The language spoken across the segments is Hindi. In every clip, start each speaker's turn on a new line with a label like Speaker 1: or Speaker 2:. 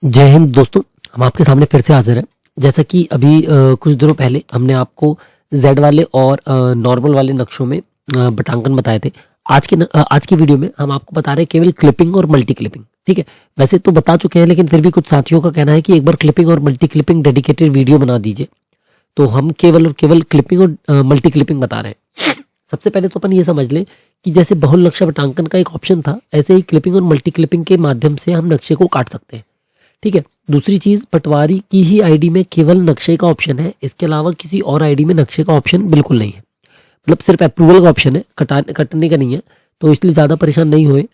Speaker 1: जय हिंद दोस्तों। हम आपके सामने फिर से हाजिर हैं। जैसा कि अभी कुछ दिनों पहले हमने आपको जेड वाले और नॉर्मल वाले नक्शों में बटांकन बताए थे। आज की वीडियो में हम आपको बता रहे हैं केवल क्लिपिंग और मल्टी क्लिपिंग। ठीक है, वैसे तो बता चुके हैं, लेकिन फिर भी कुछ साथियों का कहना है कि एक बार क्लिपिंग और मल्टी क्लिपिंग डेडिकेटेड वीडियो बना दीजिए। तो हम केवल और केवल क्लिपिंग और मल्टी क्लिपिंग बता रहे हैं। सबसे पहले तो अपन ये समझ लें कि जैसे बहुल नक्शा बटांकन का एक ऑप्शन था, ऐसे ही क्लिपिंग और मल्टी क्लिपिंग के माध्यम से हम नक्शे को काट सकते हैं। ठीक है। दूसरी चीज, पटवारी की ही आईडी में केवल नक्शे का ऑप्शन है, इसके अलावा किसी और आईडी में नक्शे का ऑप्शन बिल्कुल नहीं है। मतलब सिर्फ अप्रूवल का ऑप्शन है, कटने का नहीं है। तो इसलिए ज्यादा परेशान नहीं हुए।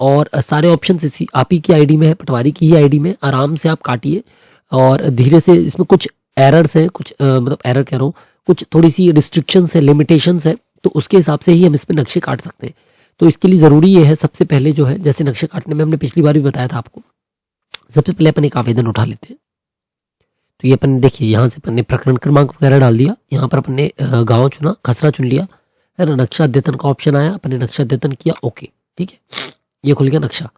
Speaker 1: और सारे ऑप्शन इसी आप ही की आईडी में है, पटवारी की ही आईडी में। आराम से आप काटिए और धीरे से। इसमें कुछ एरर्स है, कुछ मतलब एरर कह रहा हूँ, कुछ थोड़ी सी रिस्ट्रिक्शंस है, लिमिटेशंस है। तो उसके हिसाब से ही हम इसमें नक्शे काट सकते हैं। तो इसके लिए जरूरी ये है, सबसे पहले जो है, जैसे नक्शे काटने में हमने पिछली बार भी बताया था आपको, सबसे पहले अपन एक आवेदन उठा लेते हैं। तो ये अपन देखिए, यहाँ से अपन ने प्रकरण क्रमांक वगैरह डाल दिया। यहाँ पर अपन ने गांव चुना, खसरा चुन लिया, है ना। नक्शा अद्यतन का ऑप्शन आया, अपन ने नक्शा अद्यतन किया, ओके। ठीक है, ये खुल गया नक्शा।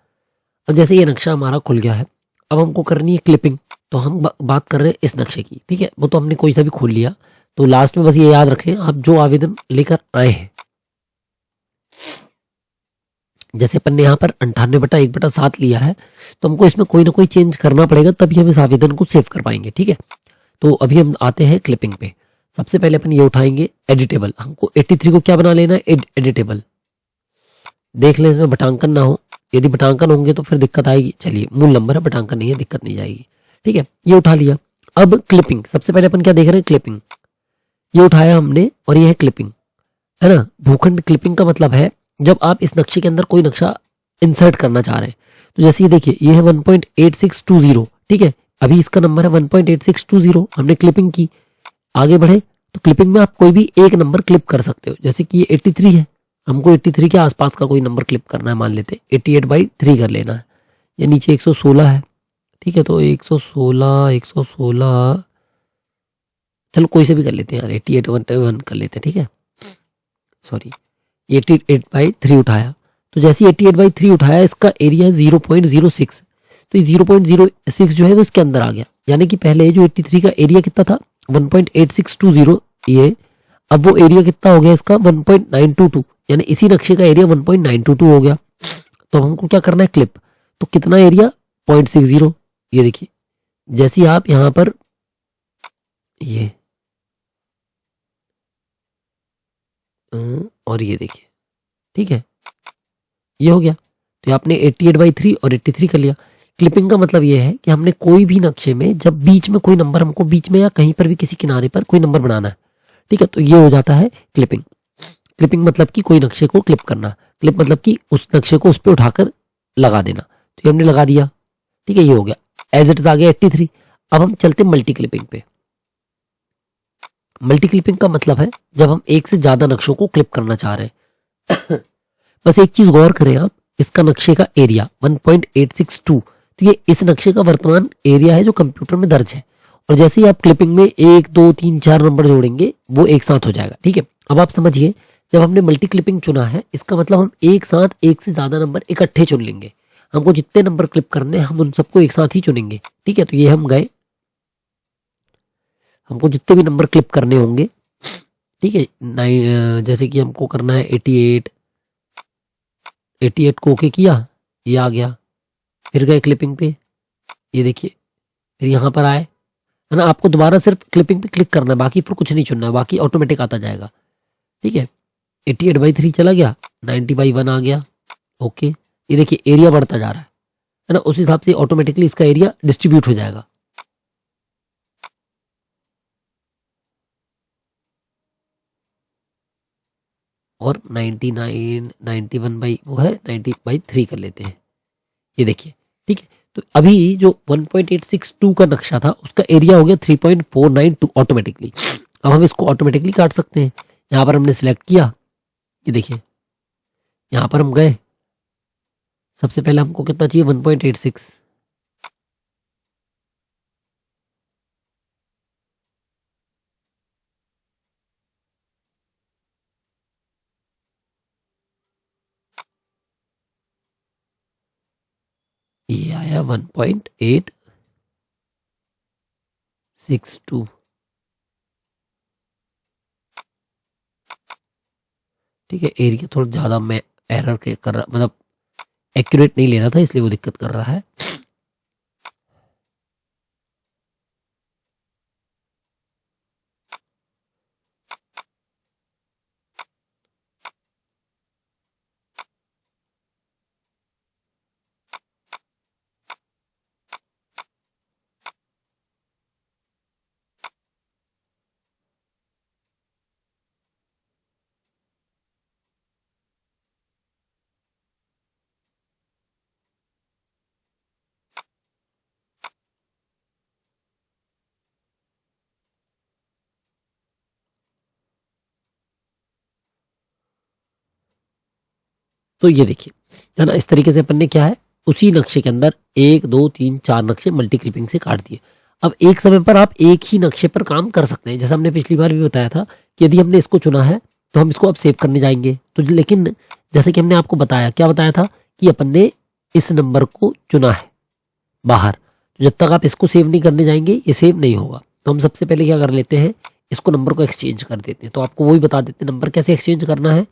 Speaker 1: अब जैसे ये नक्शा हमारा खुल गया है, अब हमको करनी है क्लिपिंग। तो हम बात कर रहे हैं इस नक्शे की। ठीक है, वो तो हमने कोई सा भी खोल लिया। तो लास्ट में बस ये याद रखें, आप जो आवेदन लेकर आए हैं, जैसे अपन ने यहाँ पर 98/1/7 लिया है, तो हमको इसमें कोई ना कोई चेंज करना पड़ेगा, तभी हम इस आवेदन को सेव कर पाएंगे। ठीक है, तो अभी हम आते हैं क्लिपिंग पे। सबसे पहले अपन ये उठाएंगे एडिटेबल। हमको 83 को क्या बना लेना है, एडिटेबल। देख लें इसमें बटांकन ना हो, यदि बटांकन होंगे तो फिर दिक्कत आएगी। चलिए, मूल नंबर है, बटांकन नहीं है, दिक्कत नहीं जाएगी। ठीक है, ये उठा लिया। अब क्लिपिंग, सबसे पहले अपन क्या देख रहे हैं, क्लिपिंग। ये उठाया हमने और ये है क्लिपिंग, है ना। भूखंड क्लिपिंग का मतलब है जब आप इस नक्शे के अंदर कोई नक्शा इंसर्ट करना चाह रहे हैं। तो जैसे ये देखिए, ये है 1.8620। ठीक है, अभी इसका नंबर है 1.8620। हमने क्लिपिंग की, आगे बढ़े तो क्लिपिंग में आप कोई भी एक नंबर क्लिप कर सकते हो। जैसे कि ये 83 है, हमको 83 के आसपास का कोई नंबर क्लिप करना है। मान लेते 88/3 कर लेना है। या नीचे 116 है। ठीक है, तो 116 चलो कोई से भी कर लेते हैं यार, 88/1 कर लेते हैं। ठीक है, सॉरी, 88/3 उठाया। तो जैसे 88/3 उठाया, इसका एरिया है 0.06। तो ये 0.06 जो है वो इसके अंदर आ गया। यानी कि पहले जो 83 का एरिया कितना था, 1.8620, ये अब वो एरिया कितना हो गया इसका, 1.922। यानी इसी नक्शे का एरिया 1.922 हो गया। तो हमको क्या करना है, क्लिप। तो कितना एरिया, 0.60। ये देखिए, जैसे आप यहां पर ये और ये देखिए, ठीक है, ये हो गया। तो आपने 88/3 और 83 कर लिया। क्लिपिंग का मतलब ये है कि हमने कोई भी नक्शे में जब बीच में कोई नंबर, हमको बीच में या कहीं पर भी किसी किनारे पर कोई नंबर बनाना है, ठीक है, तो ये हो जाता है क्लिपिंग। क्लिपिंग मतलब कि कोई नक्शे को क्लिप करना। क्लिप मतलब कि उस नक्शे को उस पर उठाकर लगा देना। तो ये हमने लगा दिया। ठीक है, ये हो गया। एज इट आ गया 83। अब हम चलते मल्टी क्लिपिंग पे। मल्टी क्लिपिंग का मतलब है जब हम एक से ज्यादा नक्शों को क्लिप करना चाह रहे हैं। बस एक चीज गौर करें आप, इसका नक्शे का एरिया 1.862। तो ये इस नक्शे का वर्तमान एरिया है जो कंप्यूटर में दर्ज है। और जैसे ही आप क्लिपिंग में 1 2 3 4 नंबर जोड़ेंगे, वो एक साथ हो जाएगा। ठीक है, अब आप समझिए, जब हमने मल्टी क्लिपिंग चुना है, इसका मतलब हम एक साथ एक से ज्यादा नंबर इकट्ठे चुन लेंगे। हमको जितने नंबर क्लिप करने हैं, हम उन सबको एक साथ ही चुनेंगे। ठीक है, तो ये हम गए, हमको जितने भी नंबर क्लिप करने होंगे, ठीक है, जैसे कि हमको करना है 88 को ओके किया, ये आ गया। फिर गए क्लिपिंग पे, ये देखिए, फिर यहाँ पर आए, है ना। आपको दोबारा सिर्फ क्लिपिंग पे क्लिक करना है, बाकी फिर कुछ नहीं चुनना है, बाकी ऑटोमेटिक आता जाएगा। ठीक है, 88/3 चला गया, 90/1 आ गया, ओके। ये देखिए, एरिया बढ़ता जा रहा है ना। उस हिसाब से ऑटोमेटिकली इसका एरिया डिस्ट्रीब्यूट हो जाएगा। और 99 91 बाई वो है 90/3 कर लेते हैं। ये देखिए, ठीक है। तो अभी जो 1.862 का नक्शा था, उसका एरिया हो गया 3.492 ऑटोमेटिकली। अब हम इसको ऑटोमेटिकली काट सकते हैं। यहाँ पर हमने सिलेक्ट किया, ये देखिए, यहाँ पर हम गए। सबसे पहले हमको कितना चाहिए, 1.86। ये आया 1.8 62। ठीक है, एरिया थोड़ा ज्यादा मैं एरर के कर रहा, मतलब एक्यूरेट नहीं ले रहा था, इसलिए वो दिक्कत कर रहा है। तो ये देखिए, है ना, इस तरीके से अपन ने क्या है, उसी नक्शे के अंदर 1 2 3 4 नक्शे मल्टी क्लिपिंग से काट दिए। अब एक समय पर आप एक ही नक्शे पर काम कर सकते हैं, जैसा हमने पिछली बार भी बताया था कि यदि हमने इसको चुना है तो हम इसको अब सेव करने जाएंगे। तो लेकिन जैसे कि हमने आपको बताया, क्या बताया था कि अपन ने इस नंबर को चुना है बाहर, तो जब तक आप इसको सेव नहीं करने जाएंगे ये सेव नहीं होगा। तो हम सबसे पहले क्या कर लेते हैं, इसको नंबर को एक्सचेंज कर देते हैं। तो आपको वो भी बता देते हैं नंबर कैसे एक्सचेंज करना है।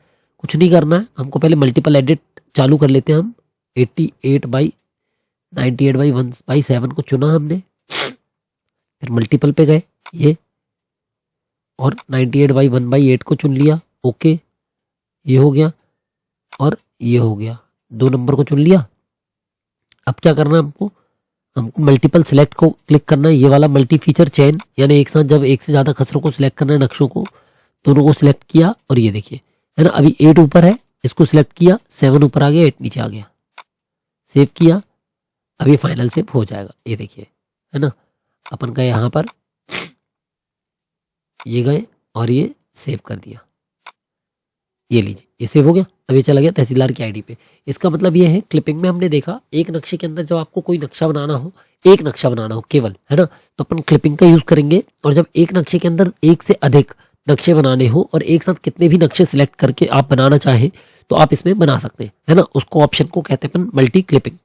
Speaker 1: कुछ नहीं करना है, हमको पहले मल्टीपल एडिट चालू कर लेते हैं हम। 88/98/1/7 को चुना हमने, फिर मल्टीपल पे गए ये, और 98/1/8 को चुन लिया। ओके, ये हो गया और ये हो गया, 2 नंबर को चुन लिया। अब क्या करना है हमको, हमको मल्टीपल सिलेक्ट को क्लिक करना है, ये वाला मल्टी फीचर चेन, यानी एक साथ जब एक से ज्यादा खसरों को सिलेक्ट करना है, नक्शों को, दोनों को सिलेक्ट किया और ये देखिए, है ना, अभी 8 ऊपर है, इसको सिलेक्ट किया, 7 ऊपर आ गया, 8 नीचे आ गया, सेव किया, अभी फाइनल सेव हो जाएगा। ये देखिए, है ना, अपन का यहाँ पर ये गए और ये सेव कर दिया, ये लीजिए, ये सेव हो गया। अब ये चला गया तहसीलदार की आईडी पे। इसका मतलब ये है, क्लिपिंग में हमने देखा एक नक्शे के अंदर जब आपको कोई नक्शा बनाना हो, एक नक्शा बनाना हो केवल, है ना, तो अपन क्लिपिंग का यूज करेंगे। और जब एक नक्शे के अंदर एक से अधिक नक्शे बनाने हो और एक साथ कितने भी नक्शे सिलेक्ट करके आप बनाना चाहें तो आप इसमें बना सकते हैं, है ना। उसको ऑप्शन को कहते हैं अपन मल्टी क्लिपिंग।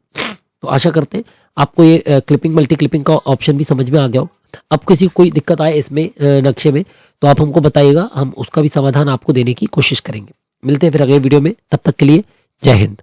Speaker 1: तो आशा करते हैं आपको ये क्लिपिंग मल्टी क्लिपिंग का ऑप्शन भी समझ में आ गया हो। अब किसी को कोई दिक्कत आए इसमें नक्शे में तो आप हमको बताइएगा, हम उसका भी समाधान आपको देने की कोशिश करेंगे। मिलते हैं फिर अगले वीडियो में, तब तक के लिए जय हिंद।